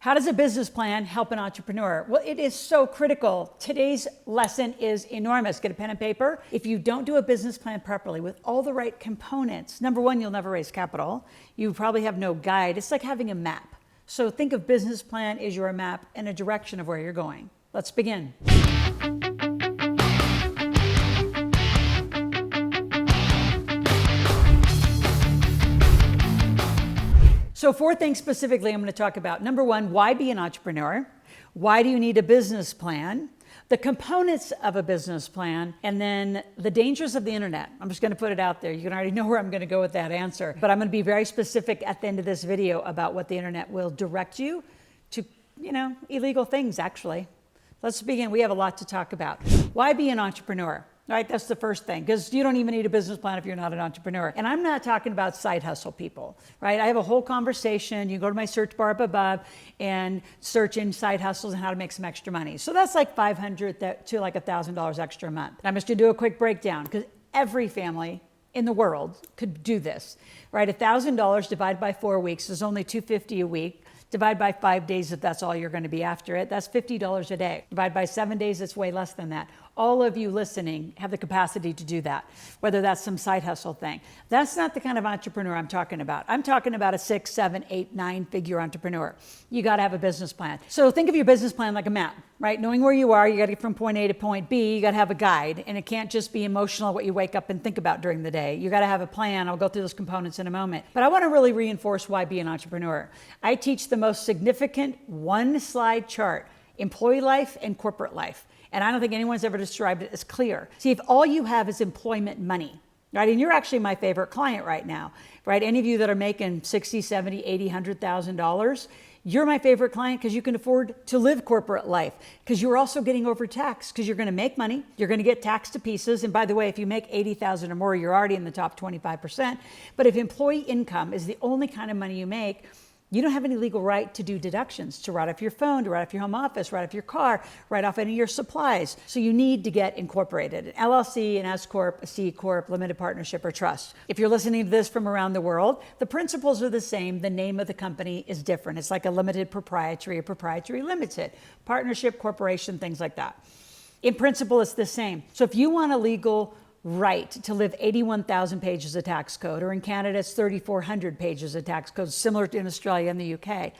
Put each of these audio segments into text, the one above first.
How does a business plan help an entrepreneur? Well, it is so critical. Today's lesson is enormous. Get a pen and paper. If you don't do a business plan properly with all the right components, number one, you'll never raise capital. You probably have no guide. It's like having a map. So think of business plan as your map and a direction of where you're going. Let's begin. So 4 things specifically I'm going to talk about. Number one, why be an entrepreneur? Why do you need a business plan? The components of a business plan, and then the dangers of the internet. I'm just going to put it out there. You can already know where I'm going to go with that answer. But I'm going to be very specific at the end of this video about what the internet will direct you to, illegal things, actually. Let's begin. We have a lot to talk about. Why be an entrepreneur? Right, that's the first thing, because you don't even need a business plan if you're not an entrepreneur. And I'm not talking about side hustle people, right? I have a whole conversation. You go to my search bar up above and search in side hustles and how to make some extra money. So that's like $500 to like $1,000 extra a month. I'm just gonna do a quick breakdown, because every family in the world could do this, right? $1,000 divided by 4 weeks is only $250 a week. Divide by 5 days if that's all you're going to be after it. That's $50 a day. Divide by 7 days, it's way less than that. All of you listening have the capacity to do that, whether that's some side hustle thing. That's not the kind of entrepreneur I'm talking about. I'm talking about a 6, 7, 8, 9-figure entrepreneur. You got to have a business plan. So think of your business plan like a map, right? Knowing where you are, you got to get from point A to point B. You got to have a guide, and it can't just be emotional what you wake up and think about during the day. You got to have a plan. I'll go through those components in a moment. But I want to really reinforce why be an entrepreneur. I teach the most significant one-slide chart, employee life and corporate life. And I don't think anyone's ever described it as clear. See, if all you have is employment money, right? And you're actually my favorite client right now, right? Any of you that are making $60, $70, $80, $100,000, you're my favorite client because you can afford to live corporate life, because you're also getting overtaxed, because you're going to make money, you're going to get taxed to pieces. And by the way, if you make $80,000 or more, you're already in the top 25%. But if employee income is the only kind of money you make, you don't have any legal right to do deductions, to write off your phone, to write off your home office, write off your car, write off any of your supplies. So you need to get incorporated. An LLC, an S Corp, a C Corp, limited partnership, or trust. If you're listening to this from around the world, the principles are the same. The name of the company is different. It's like a limited proprietary, a proprietary limited, partnership, corporation, things like that. In principle, it's the same. So if you want a legal right to live 81,000 pages of tax code, or in Canada it's 3,400 pages of tax code, similar to in Australia and the UK,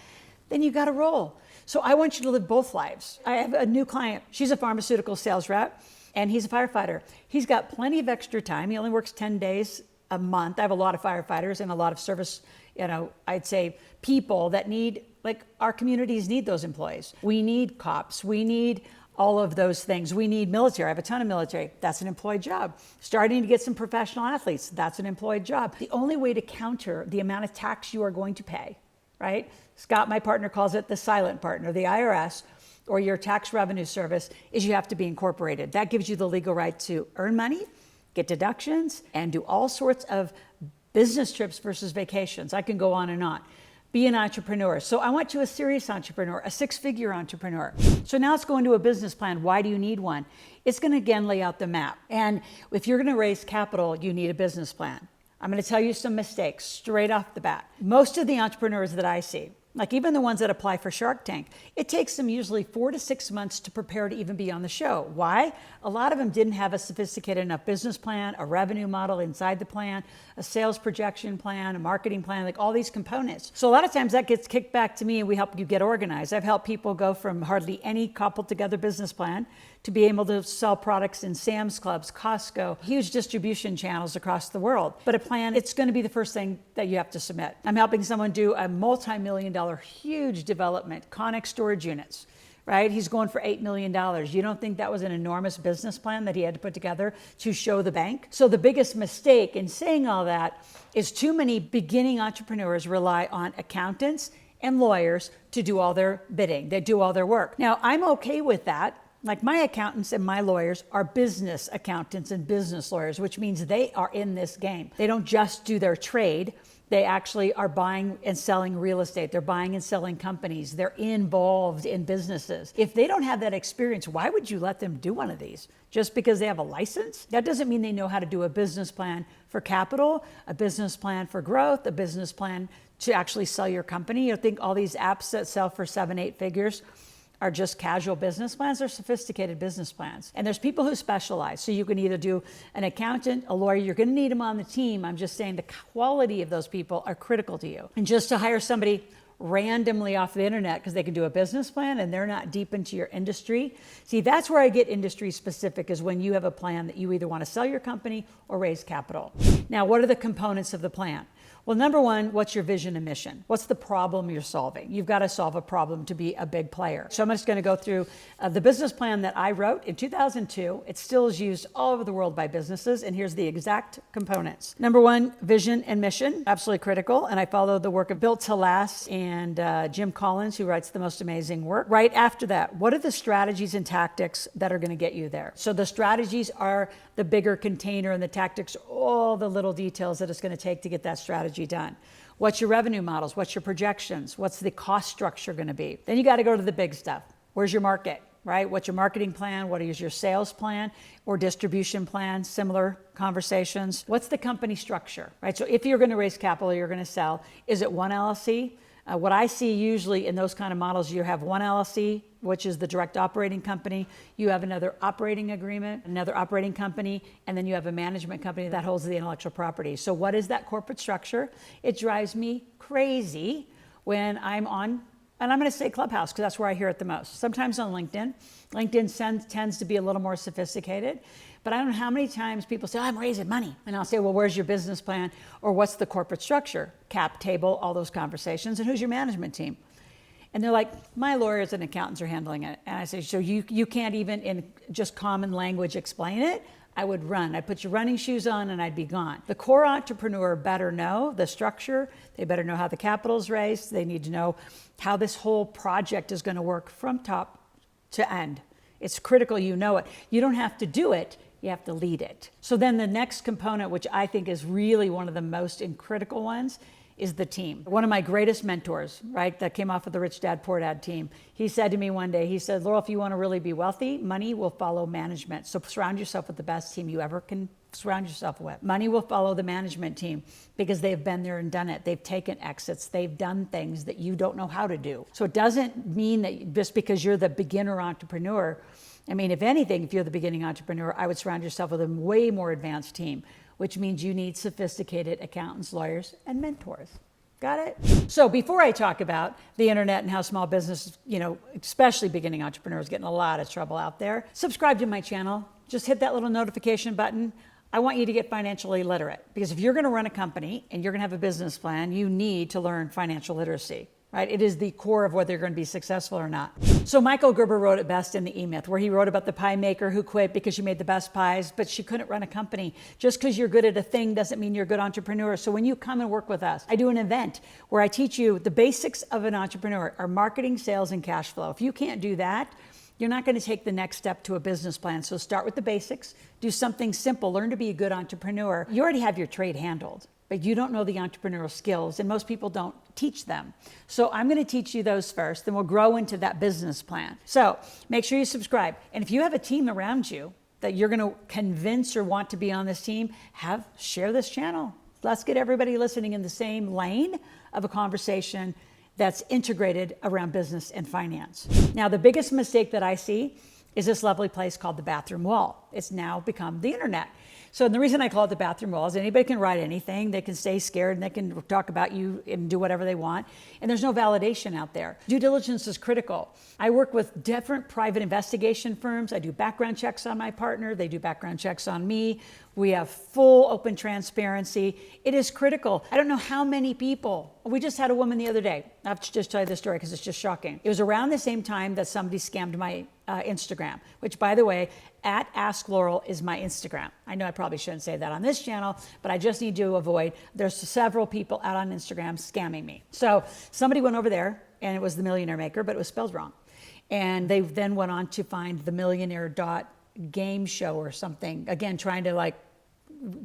then you got to roll. So I want you to live both lives. I have a new client. She's a pharmaceutical sales rep, and he's a firefighter. He's got plenty of extra time. He only works 10 days a month. I have a lot of firefighters and a lot of service, I'd say people that need, like our communities need those employees. We need cops. We need all of those things. We need military. I have a ton of military. That's an employed job. Starting to get some professional athletes. That's an employed job. The only way to counter the amount of tax you are going to pay, right? Scott, my partner, calls it the silent partner, the IRS, or your tax revenue service, is you have to be incorporated. That gives you the legal right to earn money, get deductions, and do all sorts of business trips versus vacations. I can go on and on. Be an entrepreneur. So I want you a serious entrepreneur, a 6-figure entrepreneur. So now let's go into a business plan. Why do you need one? It's going to again lay out the map. And if you're going to raise capital, you need a business plan. I'm going to tell you some mistakes straight off the bat. Most of the entrepreneurs that I see, like even the ones that apply for Shark Tank, it takes them usually 4 to 6 months to prepare to even be on the show. Why? A lot of them didn't have a sophisticated enough business plan, a revenue model inside the plan, a sales projection plan, a marketing plan, like all these components. So a lot of times that gets kicked back to me and we help you get organized. I've helped people go from hardly any coupled together business plan to be able to sell products in Sam's Clubs, Costco, huge distribution channels across the world. But a plan, it's going to be the first thing that you have to submit. I'm helping someone do a multi-million-dollar huge development, Conex storage units, right? He's going for $8 million. You don't think that was an enormous business plan that he had to put together to show the bank? So the biggest mistake in saying all that is too many beginning entrepreneurs rely on accountants and lawyers to do all their bidding. They do all their work. Now, I'm okay with that. Like my accountants and my lawyers are business accountants and business lawyers, which means they are in this game. They don't just do their trade. They actually are buying and selling real estate. They're buying and selling companies. They're involved in businesses. If they don't have that experience, why would you let them do one of these? Just because they have a license? That doesn't mean they know how to do a business plan for capital, a business plan for growth, a business plan to actually sell your company. You think all these apps that sell for 7, 8 figures are just casual business plans. They're sophisticated business plans. And there's people who specialize. So you can either do an accountant, a lawyer, you're gonna need them on the team. I'm just saying the quality of those people are critical to you. And just to hire somebody randomly off the internet because they can do a business plan and they're not deep into your industry. See, that's where I get industry specific, is when you have a plan that you either want to sell your company or raise capital. Now, what are the components of the plan? Well, number one, what's your vision and mission? What's the problem you're solving? You've got to solve a problem to be a big player. So I'm just going to go through the business plan that I wrote in 2002. It still is used all over the world by businesses, and here's the exact components. Number one, vision and mission, absolutely critical. And I follow the work of Built to Last and Jim Collins, who writes the most amazing work. Right after that, what are the strategies and tactics that are going to get you there? So the strategies are the bigger container, and the tactics are all the little details that it's going to take to get that strategy done. What's your revenue models? What's your projections? What's the cost structure going to be? Then you got to go to the big stuff. Where's your market, right? What's your marketing plan? What is your sales plan or distribution plan? Similar conversations. What's the company structure, right? So if you're going to raise capital, you're going to sell, is it one LLC? What I see usually in those kind of models, you have one LLC, which is the direct operating company. You have another operating agreement, another operating company, and then you have a management company that holds the intellectual property. So what is that corporate structure? It drives me crazy when I'm on, and I'm going to say Clubhouse because that's where I hear it the most. Sometimes on LinkedIn. LinkedIn tends to be a little more sophisticated. But I don't know how many times people say, oh, I'm raising money. And I'll say, well, where's your business plan? Or what's the corporate structure? Cap table, all those conversations. And who's your management team? And they're like, my lawyers and accountants are handling it. And I say, so you can't even in just common language explain it? I would run. I'd put your running shoes on and I'd be gone. The core entrepreneur better know the structure. They better know how the capital is raised. They need to know how this whole project is going to work from top to end. It's critical you know it. You don't have to do it. You have to lead it. So then the next component, which I think is really one of the most critical ones, is the team. One of my greatest mentors, right, that came off of the Rich Dad, Poor Dad team, he said to me one day, he said, Loral, if you want to really be wealthy, money will follow management. So surround yourself with the best team you ever can surround yourself with. Money will follow the management team because they've been there and done it. They've taken exits. They've done things that you don't know how to do. So it doesn't mean that just because you're the beginner entrepreneur, I mean, if anything, if you're the beginning entrepreneur, I would surround yourself with a way more advanced team, which means you need sophisticated accountants, lawyers, and mentors. Got it? So before I talk about the internet and how small business, especially beginning entrepreneurs, get in a lot of trouble out there, subscribe to my channel. Just hit that little notification button. I want you to get financially literate, because if you're going to run a company and you're going to have a business plan, you need to learn financial literacy. Right? It is the core of whether you're going to be successful or not. So Michael Gerber wrote it best in the E-Myth, where he wrote about the pie maker who quit because she made the best pies, but she couldn't run a company. Just because you're good at a thing doesn't mean you're a good entrepreneur. So when you come and work with us, I do an event where I teach you the basics of an entrepreneur are marketing, sales, and cash flow. If you can't do that, you're not going to take the next step to a business plan. So start with the basics, do something simple, learn to be a good entrepreneur. You already have your trade handled, but you don't know the entrepreneurial skills, and most people don't teach them. So I'm going to teach you those first, then we'll grow into that business plan. So make sure you subscribe. And if you have a team around you that you're going to convince or want to be on this team, share this channel. Let's get everybody listening in the same lane of a conversation that's integrated around business and finance. Now, the biggest mistake that I see is this lovely place called the bathroom wall. It's now become the internet. So the reason I call it the bathroom wall is anybody can write anything, they can stay scared, and they can talk about you and do whatever they want, and there's no validation out there. Due diligence is critical. I work with different private investigation firms. I do background checks on my partner. They do background checks on me. We have full open transparency. It is critical. I don't know how many people, we just had a woman the other day. I have to just tell you this story because it's just shocking. It was around the same time that somebody scammed my Instagram, which, by the way, at Ask Loral is my Instagram. I know I probably shouldn't say that on this channel, but I just need to avoid, there's several people out on Instagram scamming me. So somebody went over there, and it was the Millionaire Maker, but it was spelled wrong. And they then went on to find the millionaire.game show or something, again, trying to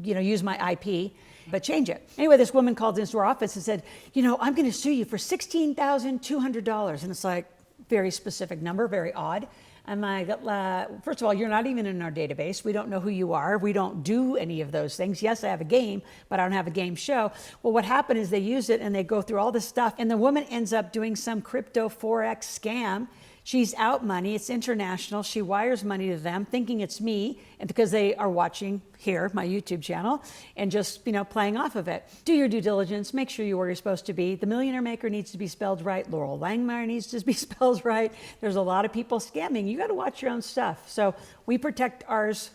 use my IP, but change it. Anyway, this woman called into our office and said, I'm going to sue you for $16,200. And it's like, very specific number, very odd. I'm like, first of all, you're not even in our database. We don't know who you are. We don't do any of those things. Yes, I have a game, but I don't have a game show. Well, what happened is they use it and they go through all this stuff, and the woman ends up doing some crypto Forex scam. She's out money. It's international. She wires money to them thinking it's me, and because they are watching here, my YouTube channel, and just, playing off of it. Do your due diligence. Make sure you're where you're supposed to be. The Millionaire Maker needs to be spelled right. Loral Langemeier needs to be spelled right. There's a lot of people scamming. You got to watch your own stuff. So we protect ours,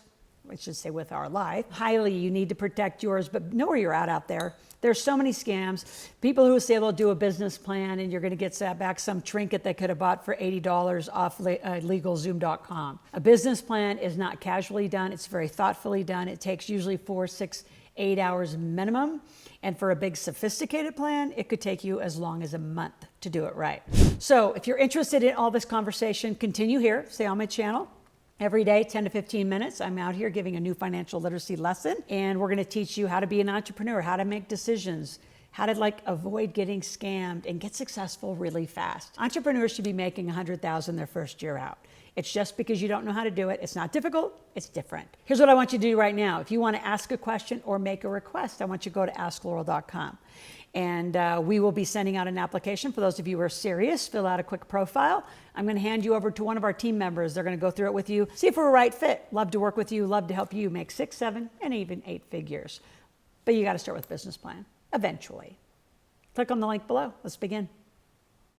I should say, with our life. Highly, you need to protect yours, but know where you're at out there. There's so many scams. People who say they'll do a business plan and you're going to get back some trinket they could have bought for $80 off LegalZoom.com. A business plan is not casually done. It's very thoughtfully done. It takes usually 4, 6, 8 hours minimum. And for a big sophisticated plan, it could take you as long as a month to do it right. So if you're interested in all this conversation, continue here. Stay on my channel. Every day, 10 to 15 minutes, I'm out here giving a new financial literacy lesson, and we're going to teach you how to be an entrepreneur, how to make decisions, how to avoid getting scammed and get successful really fast. Entrepreneurs should be making $100,000 their first year out. It's just because you don't know how to do it. It's not difficult, it's different. Here's what I want you to do right now. If you want to ask a question or make a request, I want you to go to askloral.com. And we will be sending out an application for those of you who are serious. Fill out a quick profile. I'm going to hand you over to one of our team members. They're going to go through it with you, see if we're a right fit. Love to work with you, love to help you make 6, 7, and even 8 figures. But you got to start with a business plan, eventually. Click on the link below. Let's begin.